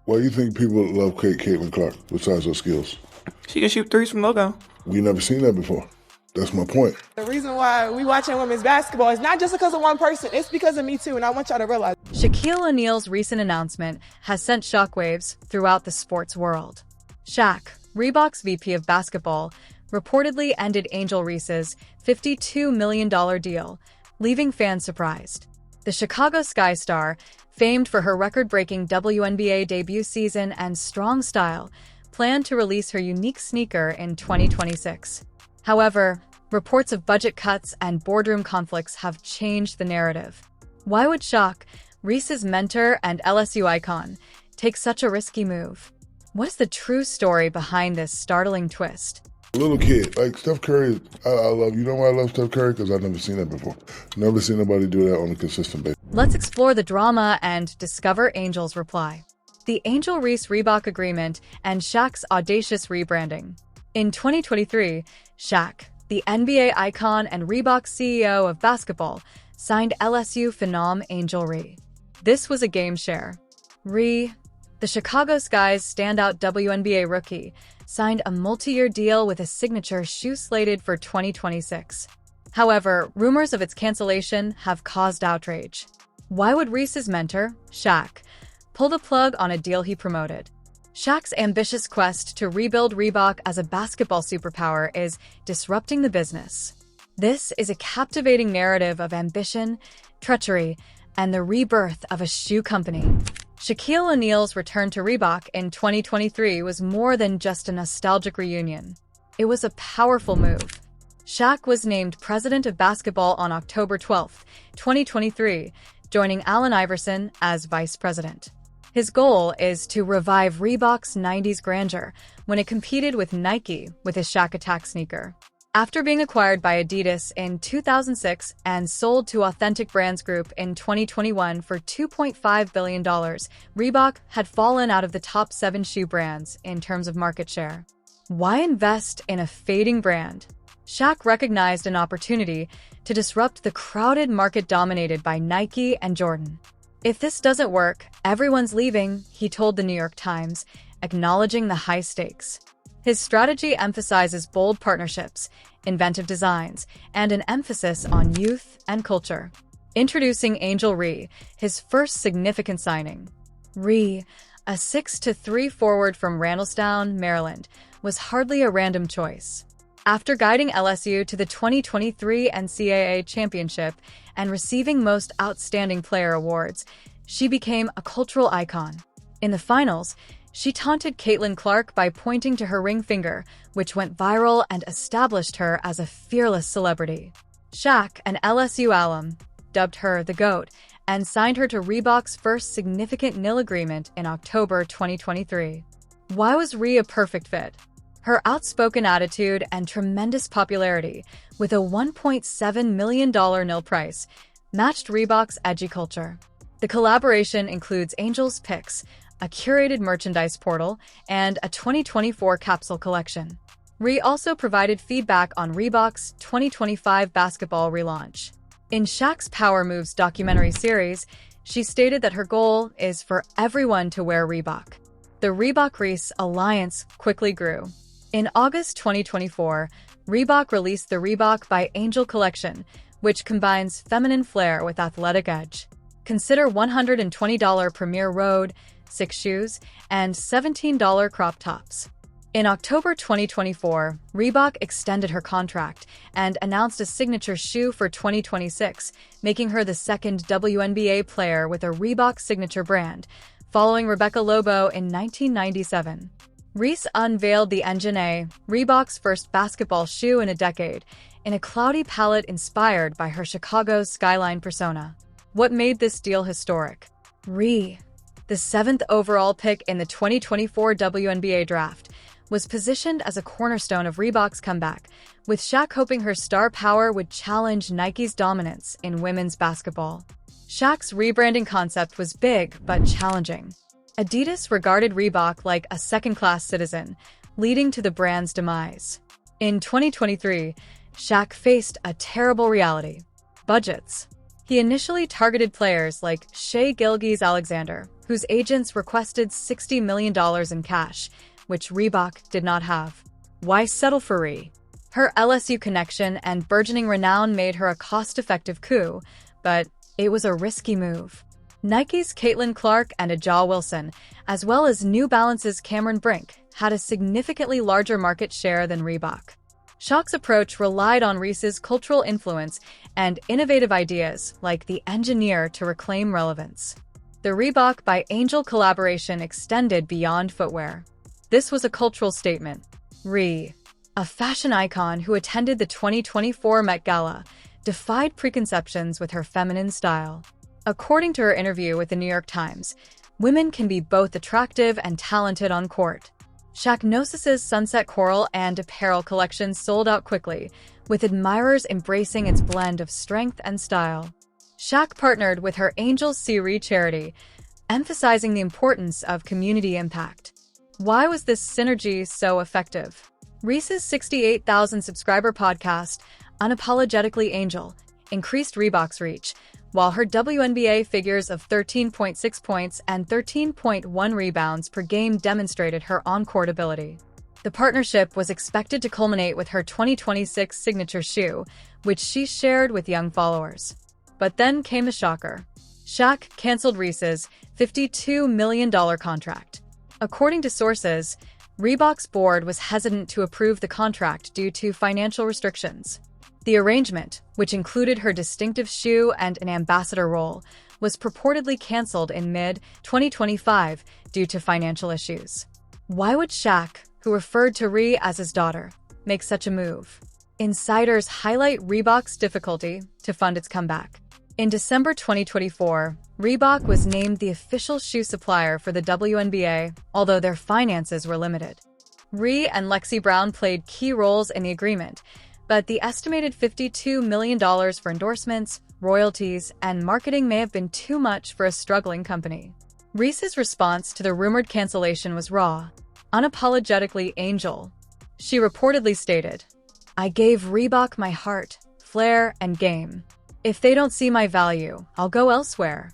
Why do you think people love Caitlin Clark besides her skills? She can shoot threes from logo. We never seen that before. That's my point. The reason why we watching women's basketball is not just because of one person, it's because of me too, and I want y'all to realize. Shaquille O'Neal's recent announcement has sent shockwaves throughout the sports world. Shaq, Reebok's VP of basketball, reportedly ended Angel Reese's $52 million deal, leaving fans surprised. The Chicago Sky star, famed for her record-breaking WNBA debut season and strong style, planned to release her unique sneaker in 2026. However, reports of budget cuts and boardroom conflicts have changed the narrative. Why would Shaq, Reese's mentor and LSU icon, take such a risky move? What's the true story behind this startling twist? Little kid, like Steph Curry, I love, you know why I love Steph Curry? Because I've never seen that before. Never seen nobody do that on a consistent basis. Let's explore the drama and discover Angel's reply. The Angel Reese Reebok agreement and Shaq's audacious rebranding. In 2023, Shaq, the NBA icon and Reebok CEO of basketball, signed LSU phenom Angel Reese. This was a game share. Reese, the Chicago Sky's standout WNBA rookie, signed a multi-year deal with a signature shoe slated for 2026. However, rumors of its cancellation have caused outrage. Why would Reese's mentor, Shaq, pull the plug on a deal he promoted? Shaq's ambitious quest to rebuild Reebok as a basketball superpower is disrupting the business. This is a captivating narrative of ambition, treachery, and the rebirth of a shoe company. Shaquille O'Neal's return to Reebok in 2023 was more than just a nostalgic reunion. It was a powerful move. Shaq was named president of basketball on October 12, 2023, joining Allen Iverson as vice president. His goal is to revive Reebok's 90s grandeur when it competed with Nike with his Shaq Attack sneaker. After being acquired by Adidas in 2006 and sold to Authentic Brands Group in 2021 for $2.5 billion, Reebok had fallen out of the top 7 shoe brands in terms of market share. Why invest in a fading brand? Shaq recognized an opportunity to disrupt the crowded market dominated by Nike and Jordan. If this doesn't work, everyone's leaving, he told the New York Times, acknowledging the high stakes. His strategy emphasizes bold partnerships, inventive designs, and an emphasis on youth and culture. Introducing Angel Reese, his first significant signing. Reese, a 6'3" forward from Randallstown, Maryland, was hardly a random choice. After guiding LSU to the 2023 NCAA championship and receiving Most Outstanding Player awards, she became a cultural icon. In the finals, she taunted Caitlin Clark by pointing to her ring finger, which went viral and established her as a fearless celebrity. Shaq, an LSU alum, dubbed her the GOAT and signed her to Reebok's first significant NIL agreement in October 2023. Why was Reese a perfect fit? Her outspoken attitude and tremendous popularity, with a $1.7 million NIL price, matched Reebok's edgy culture. The collaboration includes Angel's Picks, a curated merchandise portal, and a 2024 capsule collection. Reese also provided feedback on Reebok's 2025 basketball relaunch. In Shaq's Power Moves documentary series, she stated that her goal is for everyone to wear Reebok. The Reebok-Reese alliance quickly grew. In August 2024, Reebok released the Reebok by Angel collection, which combines feminine flair with athletic edge. Consider $120 Premier Road, 6 shoes, and $17 crop tops. In October 2024, Reebok extended her contract and announced a signature shoe for 2026, making her the second WNBA player with a Reebok signature brand, following Rebecca Lobo in 1997. Reese unveiled the Engine A, Reebok's first basketball shoe in a decade, in a cloudy palette inspired by her Chicago skyline persona. What made this deal historic? Reese, the 7th overall pick in the 2024 WNBA draft, was positioned as a cornerstone of Reebok's comeback, with Shaq hoping her star power would challenge Nike's dominance in women's basketball. Shaq's rebranding concept was big but challenging. Adidas regarded Reebok like a second-class citizen, leading to the brand's demise. In 2023, Shaq faced a terrible reality: budgets. He initially targeted players like Shai Gilgeous-Alexander, whose agents requested $60 million in cash, which Reebok did not have. Why settle for Ree? Her LSU connection and burgeoning renown made her a cost-effective coup, but it was a risky move. Nike's Caitlin Clark and Aja Wilson, as well as New Balance's Cameron Brink, had a significantly larger market share than Reebok. Shaq's approach relied on Reese's cultural influence and innovative ideas like the engineer to reclaim relevance. The Reebok by Angel collaboration extended beyond footwear. This was a cultural statement. Ree, a fashion icon who attended the 2024 Met Gala, defied preconceptions with her feminine style. According to her interview with the New York Times, women can be both attractive and talented on court. Shaqnosis' Sunset Coral and apparel collections sold out quickly, with admirers embracing its blend of strength and style. Shaq partnered with her Angels See Ree charity, emphasizing the importance of community impact. Why was this synergy so effective? Reese's 68,000 subscriber podcast, Unapologetically Angel, increased Reebok's reach, while her WNBA figures of 13.6 points and 13.1 rebounds per game demonstrated her on-court ability. The partnership was expected to culminate with her 2026 signature shoe, which she shared with young followers. But then came a shocker. Shaq canceled Reese's $52 million contract. According to sources, Reebok's board was hesitant to approve the contract due to financial restrictions. The arrangement, which included her distinctive shoe and an ambassador role, was purportedly canceled in mid-2025 due to financial issues. Why would Shaq, who referred to Ree as his daughter, make such a move? Insiders highlight Reebok's difficulty to fund its comeback. In December 2024, Reebok was named the official shoe supplier for the WNBA, although their finances were limited. Ree and Lexi Brown played key roles in the agreement, but the estimated $52 million for endorsements, royalties, and marketing may have been too much for a struggling company. Reese's response to the rumored cancellation was raw, unapologetically Angel. She reportedly stated, "I gave Reebok my heart, flair, and game. If they don't see my value, I'll go elsewhere."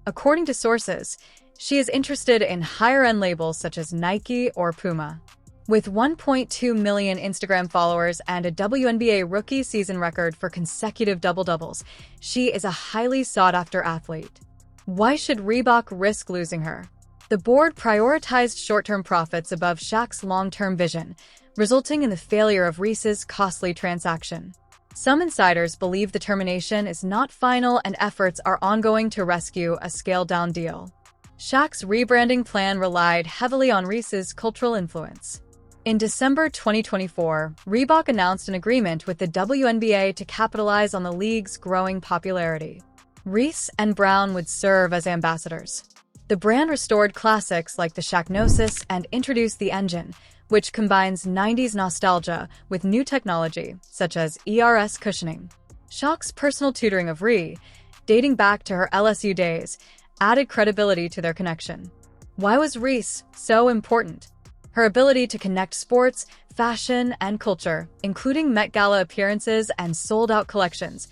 According to sources, she is interested in higher-end labels such as Nike or Puma. With 1.2 million Instagram followers and a WNBA rookie season record for consecutive double-doubles, she is a highly sought-after athlete. Why should Reebok risk losing her? The board prioritized short-term profits above Shaq's long-term vision, resulting in the failure of Reese's costly transaction. Some insiders believe the termination is not final and efforts are ongoing to rescue a scaled-down deal. Shaq's rebranding plan relied heavily on Reese's cultural influence. In December 2024, Reebok announced an agreement with the WNBA to capitalize on the league's growing popularity. Reese and Brown would serve as ambassadors. The brand restored classics like the Shaqnosis and introduced the Engine, which combines 90s nostalgia with new technology, such as ERS cushioning. Shaq's personal tutoring of Ree, dating back to her LSU days, added credibility to their connection. Why was Reese so important? Her ability to connect sports, fashion, and culture, including Met Gala appearances and sold-out collections,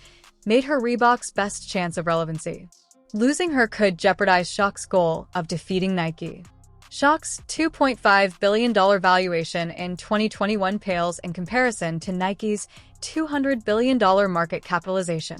made her Reebok's best chance of relevancy. Losing her could jeopardize Shaq's goal of defeating Nike. Shaq's $2.5 billion valuation in 2021 pales in comparison to Nike's $200 billion market capitalization.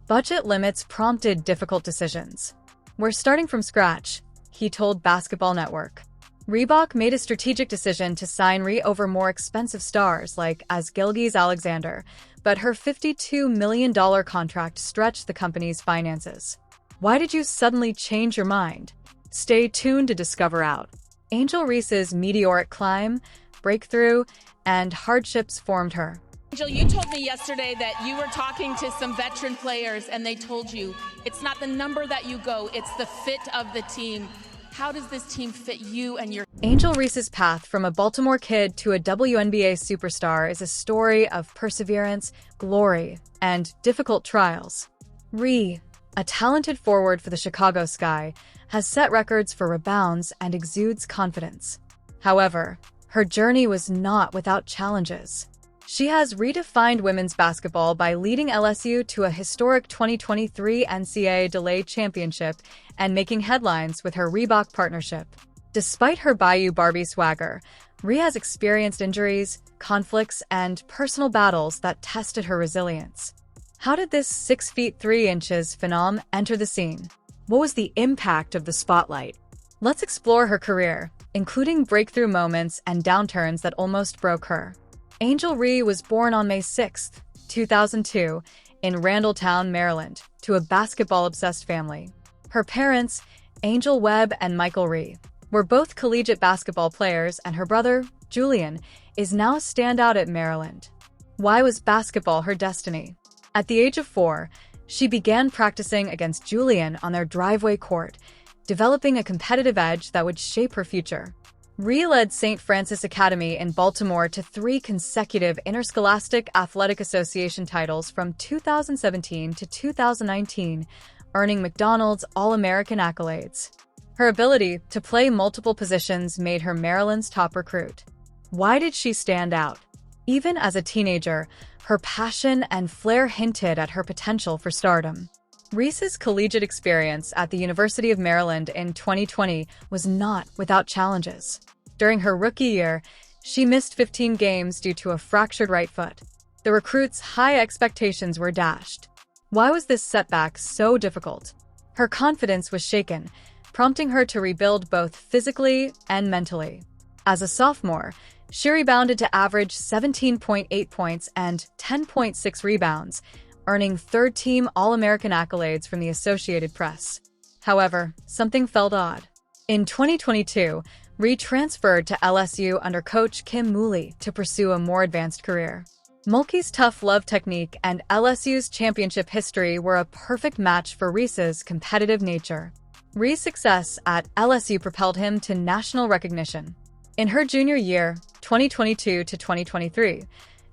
Budget limits prompted difficult decisions. "We're starting from scratch," he told Basketball Network. Reebok made a strategic decision to sign Ree over more expensive stars like Gilgeous-Alexander, but her $52 million contract stretched the company's finances. Why did you suddenly change your mind? Stay tuned to discover out. Angel Reese's meteoric climb, breakthrough, and hardships formed her. Angel, you told me yesterday that you were talking to some veteran players and they told you it's not the number that you go, it's the fit of the team. How does this team fit you and your... Angel Reese's path from a Baltimore kid to a WNBA superstar is a story of perseverance, glory, and difficult trials. Ree, a talented forward for the Chicago Sky, has set records for rebounds and exudes confidence. However, her journey was not without challenges. She has redefined women's basketball by leading LSU to a historic 2023 NCAA Delayed Championship and making headlines with her Reebok partnership. Despite her Bayou Barbie swagger, Rhea has experienced injuries, conflicts, and personal battles that tested her resilience. How did this 6 feet 3 inches phenom enter the scene? What was the impact of the spotlight? Let's explore her career, including breakthrough moments and downturns that almost broke her. Angel Reese was born on May 6, 2002, in Randalltown, Maryland, to a basketball-obsessed family. Her parents, Angel Webb and Michael Reese, were both collegiate basketball players, and her brother, Julian, is now a standout at Maryland. Why was basketball her destiny? At the age of 4, she began practicing against Julian on their driveway court, developing a competitive edge that would shape her future. Rhea led St. Francis Academy in Baltimore to 3 consecutive Interscholastic Athletic Association titles from 2017 to 2019, earning McDonald's All-American accolades. Her ability to play multiple positions made her Maryland's top recruit. Why did she stand out? Even as a teenager, her passion and flair hinted at her potential for stardom. Reese's collegiate experience at the University of Maryland in 2020 was not without challenges. During her rookie year, she missed 15 games due to a fractured right foot. The recruits' high expectations were dashed. Why was this setback so difficult? Her confidence was shaken, prompting her to rebuild both physically and mentally. As a sophomore, she rebounded to average 17.8 points and 10.6 rebounds, earning third-team All-American accolades from the Associated Press. However, something felt odd. In 2022, Reese transferred to LSU under coach Kim Mulkey to pursue a more advanced career. Mulkey's tough love technique and LSU's championship history were a perfect match for Reese's competitive nature. Reese's success at LSU propelled him to national recognition. In her junior year, 2022 to 2023,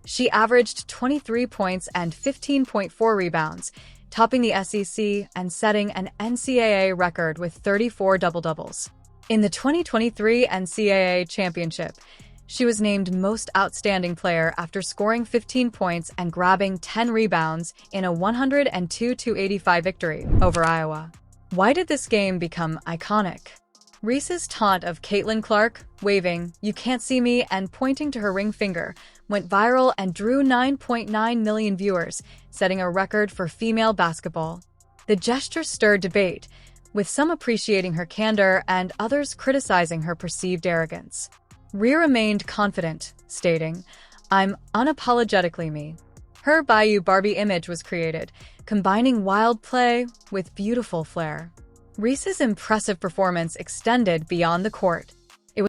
she averaged 23 points and 15.4 rebounds, topping the SEC and setting an NCAA record with 34 double-doubles. In the 2023 NCAA championship, she was named Most Outstanding Player after scoring 15 points and grabbing 10 rebounds in a 102-85 victory over Iowa. Why did this game become iconic? Reese's taunt of Caitlin Clark, waving, "You can't see me," and pointing to her ring finger, went viral and drew 9.9 million viewers, setting a record for female basketball. The gesture stirred debate, with some appreciating her candor and others criticizing her perceived arrogance. Rhea remained confident, stating, "I'm unapologetically me." Her Bayou Barbie image was created, combining wild play with beautiful flair. Reese's impressive performance extended beyond the court.